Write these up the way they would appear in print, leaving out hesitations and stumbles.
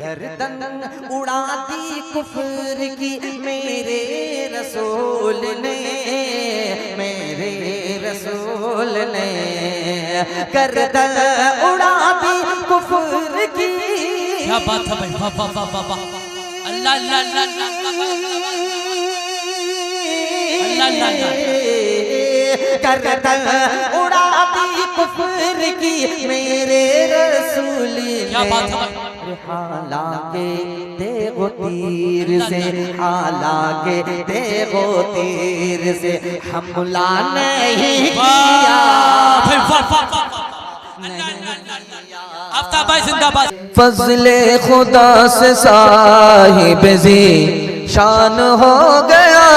गर्दन उड़ा दी कुफ्र की मेरे रसूल ने, मेरे रसूल ने गर्दन उड़ा दी कुफ्र की। क्या बात है भाई, वाह वाह वाह वाह वाह, अल्लाह अल्लाह अल्लाह अल्लाह अल्लाह, गर्दन उड़ा दी कुफ्र की मेरे रसूल ने। क्या बात है, हालांकि तेगो तीर से, हालांकि तेगो तीर से हमला नहीं किया। आफ्ताब भाई जिंदाबाद। फज़ले खुदा से साहिब जी शान हो गया,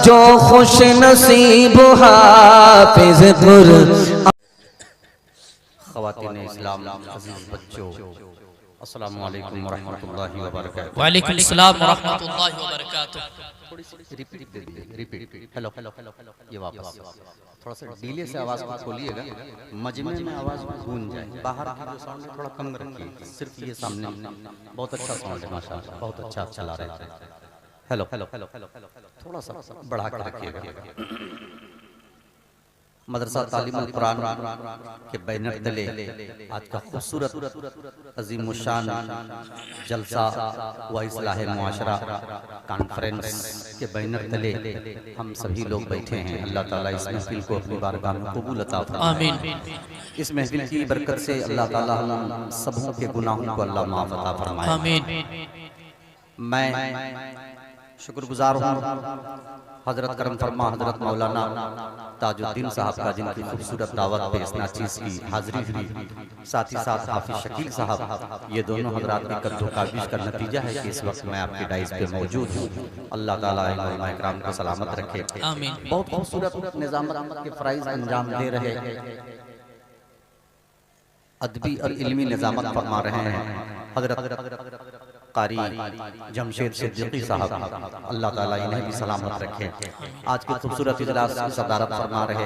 जो खुश नसीब हाफिज कुरान। ख़वातीन इस्लाम, अज़ीज़ बच्चों, अस्सलामु अलैकुम व रहमतुल्लाहि व बरकातहू। व अलैकुम अस्सलाम व रहमतुल्लाहि व बरकातहू। रिपीट दे दीजिए, रिपीट। हेलो हेलो, ये वापस थोड़ा सा डीले से आवाज़ को खोलिएगा, मजमे में आवाज़ गूंज जाए। बाहर की जो साउंड है थोड़ा कम रखिए, सिर्फ ये सामने। बहुत अच्छा साउंड है माशाअल्लाह, बहुत अच्छा चला रहे हैं। हेलो हेलो, थोड़ा सा बढ़ा कर रखिएगा। मदरसा तालीमुल कुरान के बैनर तले आज का खूबसूरत अज़ीमुशान जलसा व इस्लाह मुआशरा कॉन्फ्रेंस के बैनर तले हम सभी लोग बैठे हैं। अल्लाह ताला इस महफिल को अपनी बारगाह में कबूल अता फरमाए। आमीन। इस महफिल की बरकत से अल्लाह ताला हम सबों के गुनाहों को अल्लाह माफ़ अता फरमाए। आमीन। मैं शुक्रगुजार हूँ हजरत करम फरमा हजरत मौलाना ताजुद्दीन साहब का, जिनकी खूबसूरत दावत पे इस नाचीज़ की हाजिरी हुई। साथ ही साथ हाफिज शकील साहब, ये दोनों हजरात की कद्दो काबिश का नतीजा है कि इस वक्त मैं आपकी डाइस पे मौजूद हूँ। अल्लाह ताला उलमा इकराम को सलामत रखे। आमीन। बहुत खूबसूरत निज़ामत के फ़राइज़ अंजाम दे रहे, अदबी और इल्मी निज़ामत फरमा रहे हैं हजरत कारी जमशेद सिद्दीकी साहब, अल्लाह ताला इन्हें भी सलामत रखे। आज के खूबसूरत इजलास की सदारत फरमा रहे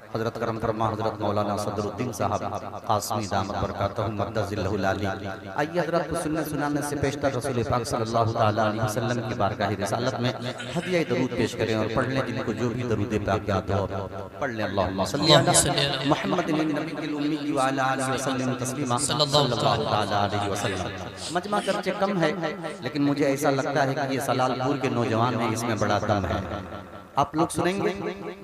हजरत करम फरमा हजरत मौलाना सदरुद्दीन साहब कासमी दामत बरकातहू मद्दज़िल्लहुल आली। आइए हजरत को सुनने सुनाने से पेशतर रसूल पाक सल्लल्लाहु तआला अलैहि वसल्लम की बारगाह रिसालत में हदिया दरूद पेश करें और पढ़ लें। जिनको जो भी दरूद पाक याद हो पढ़ लें। अल्लाहुम्मा सल्ली अला मुहम्मदिन नबिय्यिल उम्मी व अला आलिहि वसल्लम तस्लीमा सल्लल्लाहु तआला अलैहि वसल्लम। मजमा करचे कम है, लेकिन मुझे ऐसा लगता है कि ये सलालपुर के नौजवान हैं, इसमें बड़ा दम है। आप लोग सुनेंगे,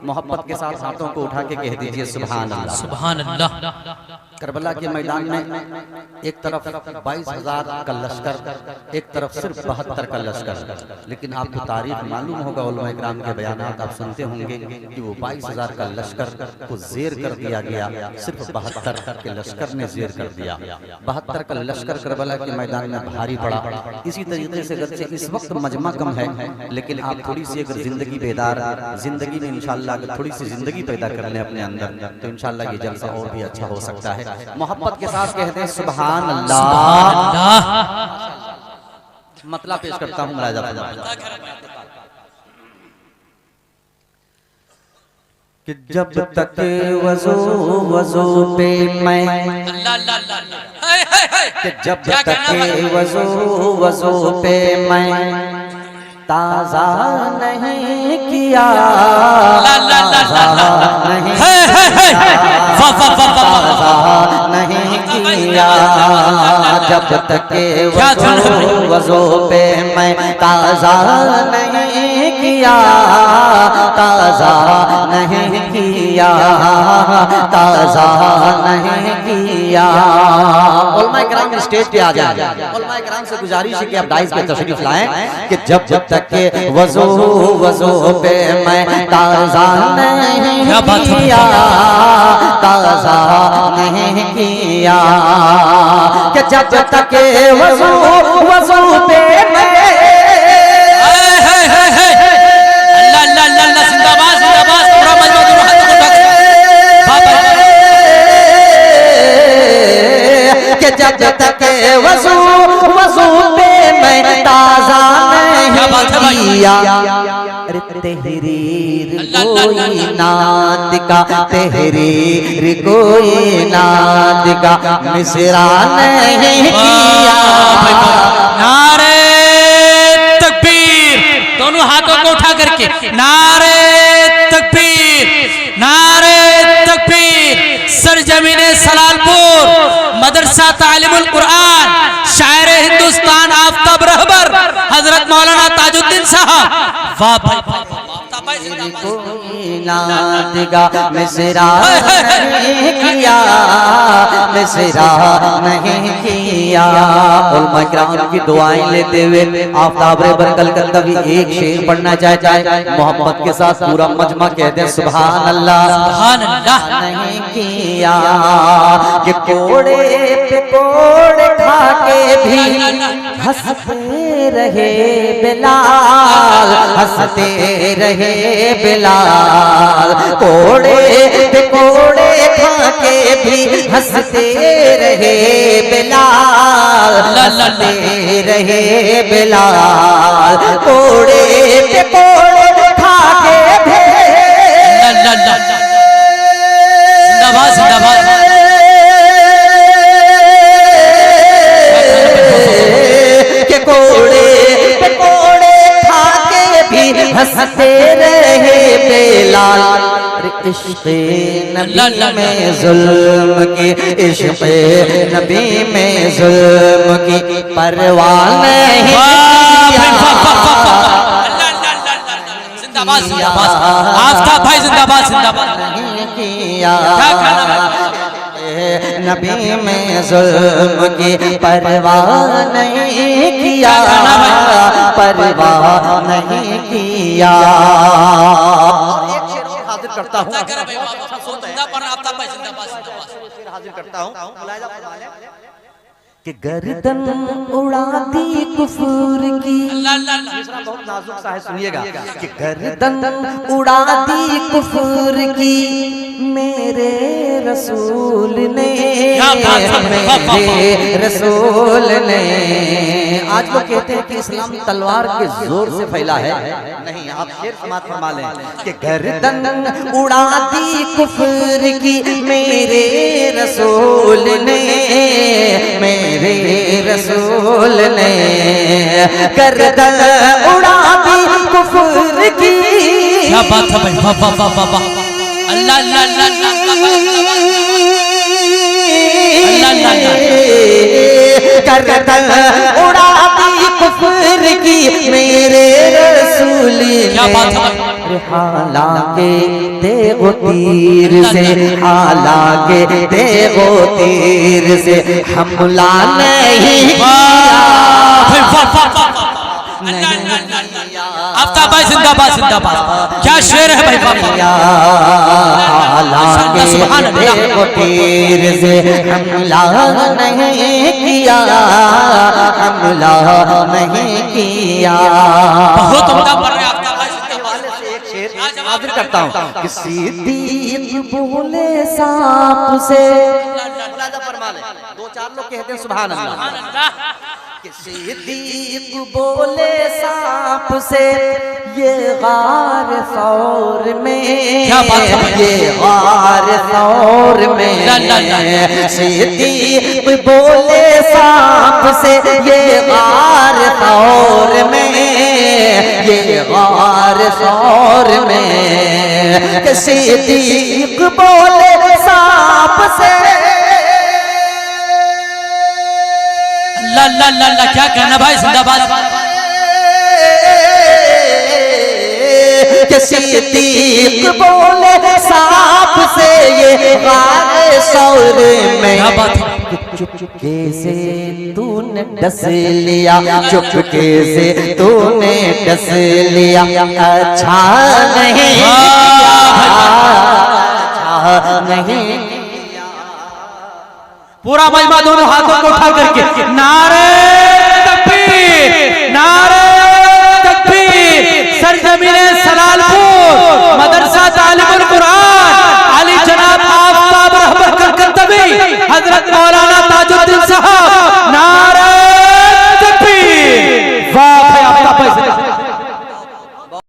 मोहब्बत के साथ हाथों को उठा के कह दीजिए सुभान अल्लाह। सुभान अल्लाह। करबला के मैदान में एक तरफ 22,000 का लश्कर, एक तरफ सिर्फ 72 का लश्कर, लेकिन आपको तारीख मालूम होगा, उलमा इकराम के बयानात आप सुनते होंगे कि वो 22,000 का लश्कर को जेर कर दिया गया, सिर्फ 72 के लश्कर ने जेर कर दिया। 72 का लश्कर करबला के मैदान में भारी पड़ा। इसी तरीके से अगरचे इस वक्त मजमा कम है, लेकिन आप थोड़ी सी अगर जिंदगी बेदार, जिंदगी में इंशाअल्लाह अगर थोड़ी सी जिंदगी पैदा कर लें अपने अंदर, तो इंशाअल्लाह ये जलसा और भी अच्छा हो सकता है। मोहब्बत के साथ कहते हैं सुभान अल्लाह। मतलब पेश करता हूँ मुलाजा कि जब तक वज़ू पे मैं, कि जब तक वज़ू पे मैं ताज़ा नहीं किया, नहीं किया, जब तक वज़ू पे मैं ताज़ा नहीं किया, ताज़ा नहीं किया, ताज़ा नहीं किया। उलमा इकराम स्टेज पे आ जाए। उलमा इकराम से गुजारिश है कि आप डाइस पे तशरीफ लाएं कि जब तक वज़ू पे मैं ताज़ा नहीं किया, ताज़ा नहीं किया, कि जब तक वज़ू पे मैं जब तक वज़ू पे मैं ताज़ा नहीं किया। अरे तहरीर कोई नात का, तहरीर कोई नात का मिसरा नहीं किया, नारे तकबीर, नारे तकबीर। सरजमीने सलालपुर, मदरसा तालीमुल कुरान, शायर हिंदुस्तान आफ्ताब रहबर हजरत मौलाना ताजुद्दीन साहब। वाह भाई, नादिगा मिसरा नहीं किया, मिसरा नहीं किया। उलमा किराम की दुआएं लेते हुए आफ्ताब रहबर कलकत्ता भी एक शेर पढ़ना चाहता है। मोहब्बत के साथ पूरा मजमा कहते हैं सुभान अल्लाह। सुभान अल्लाह। नहीं किया कि कोड़े पे कोड़े खा के भी हंसते रहे बिलाल, हंसते रहे बिलाल। कोड़े पे कोड़े खा के भी हंसते रहे बिलाल, हंसते रहे बिलाल। कोड़े पे कोड़े खा के भी जिंदाबाद जिंदाबाद। के कोड़े पे कोड़े खा के भी हंसते रहे बिलाल। इश्क़े नबी में जुल्म की, इश्क़े नबी में जुल्म की परवाह नहीं किया। जिंदाबाद जिंदाबाद। आफ्ताब भाई जिंदाबाद जिंदाबाद। नहीं किया नबी में जुल्म की परवाह नहीं किया, परवाह नहीं किया। एक शेर और हाजिर करता हूँ, हाजिर करता हूँ कि गर्दन उड़ा दी कुफर की। बहुत नाजुक सा है, सुनिएगा कि गर्दन उड़ा दी कुफर की मेरे रसूल ने, मेरे रसूल ने। आज लोग कहते हैं कि इस्लाम तलवार के जोर से फैला है। नहीं, आप शेर समात फरमा लें कि गर्दन उड़ा दी कुफर की मेरे रसूल ने, मेरे रसूल ने। गर्दन उड़ा दी कुफर की। क्या बात है भाई, वाह वाह वाह वाह। अल्लाह अल्लाह अल्लाह अल्लाह। गर्दन उड़ा दी कुफर की मेरे रसूल ने। क्या बात है। हालांकि तेगो तीर से, हालांकि तेगो तीर से हमला नहीं किया। आफ्ताब भाई जिंदाबाद जिंदाबाद। क्या शेर है भाई, हालांकि तेगो तीर से हमला नहीं किया, हमला नहीं किया। बहुत उम्दा पढ़ रहे आफ्ताब भाई। हाजिर करता हूँ कि सिद्दीक बोले सांप से। दो चार लोग कहते हैं सुभान अल्लाह। कि सिद्दीक बोले सांप से ये गार सौर में, ये गार सौर में। सिद्दीक बोले सांप से ये गार सौर में, ये गार सौर में। सिद्दीक बोले सांप से। ला ला ला ला, क्या कहना भाई, जिंदाबाद। सिद्दीक बोले सांप से ये गार सौर में। क्या बात है। चुपके से तूने डस लिया, चुपके से तूने डस लिया। अच्छा नहीं किया, अच्छा नहीं। पूरा मजमा दोनों हाथों को उठा करके नारे